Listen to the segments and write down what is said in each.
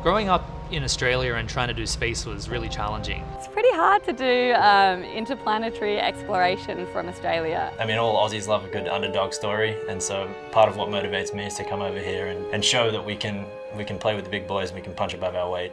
Growing up in Australia and trying to do space was really challenging. It's pretty hard to do interplanetary exploration from Australia. I mean, all Aussies love a good underdog story, and so part of what motivates me is to come over here and show that we can play with the big boys and we can punch above our weight.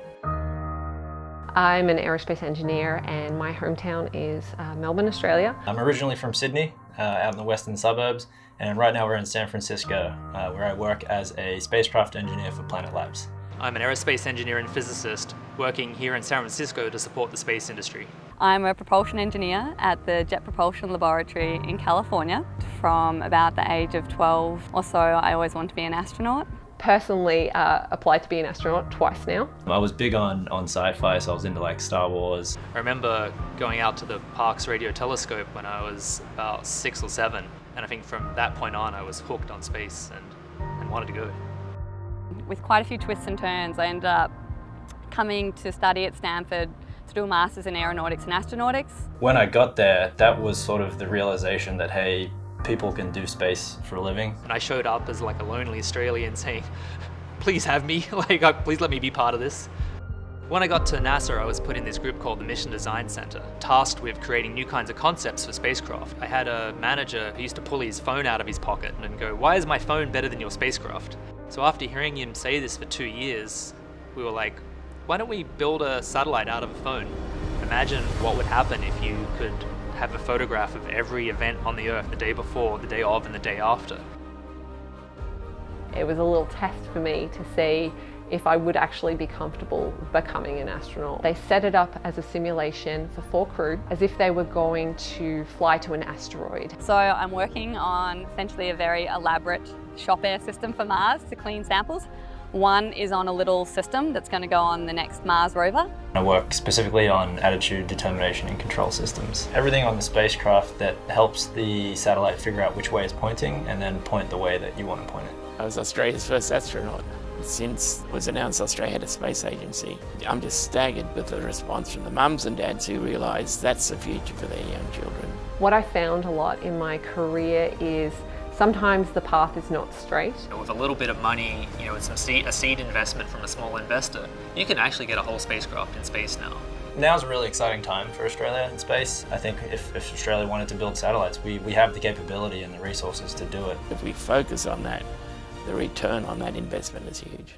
I'm an aerospace engineer and my hometown is Melbourne, Australia. I'm originally from Sydney, out in the western suburbs, and right now we're in San Francisco, where I work as a spacecraft engineer for Planet Labs. I'm an aerospace engineer and physicist working here in San Francisco to support the space industry. I'm a propulsion engineer at the Jet Propulsion Laboratory in California. From about the age of 12 or so, I always wanted to be an astronaut. Personally applied to be an astronaut twice now. I was big on sci-fi, so I was into like Star Wars. I remember going out to the Parkes radio telescope when I was about 6 or 7, and I think from that point on I was hooked on space and wanted to go. With quite a few twists and turns, I ended up coming to study at Stanford to do a Masters in Aeronautics and Astronautics. When I got there, that was sort of the realization that, hey, people can do space for a living. And I showed up as like a lonely Australian saying, please have me, please let me be part of this. When I got to NASA, I was put in this group called the Mission Design Center, tasked with creating new kinds of concepts for spacecraft. I had a manager who used to pull his phone out of his pocket and go, why is my phone better than your spacecraft? So after hearing him say this for 2 years, we were like, why don't we build a satellite out of a phone? Imagine what would happen if you could have a photograph of every event on the Earth the day before, the day of, and the day after. It was a little test for me to see if I would actually be comfortable becoming an astronaut. They set it up as a simulation for 4 crew, as if they were going to fly to an asteroid. So I'm working on essentially a very elaborate shop air system for Mars to clean samples. One is on a little system that's going to go on the next Mars rover. I work specifically on attitude, determination, and control systems. Everything on the spacecraft that helps the satellite figure out which way it's pointing and then point the way that you want to point it. I was Australia's first astronaut. Since it was announced Australia had a space agency, I'm just staggered with the response from the mums and dads who realise that's the future for their young children. What I found a lot in my career is sometimes the path is not straight. With a little bit of money, with a seed investment from a small investor, you can actually get a whole spacecraft in space now. Now's a really exciting time for Australia in space. I think if Australia wanted to build satellites, we have the capability and the resources to do it. If we focus on that, the return on that investment is huge.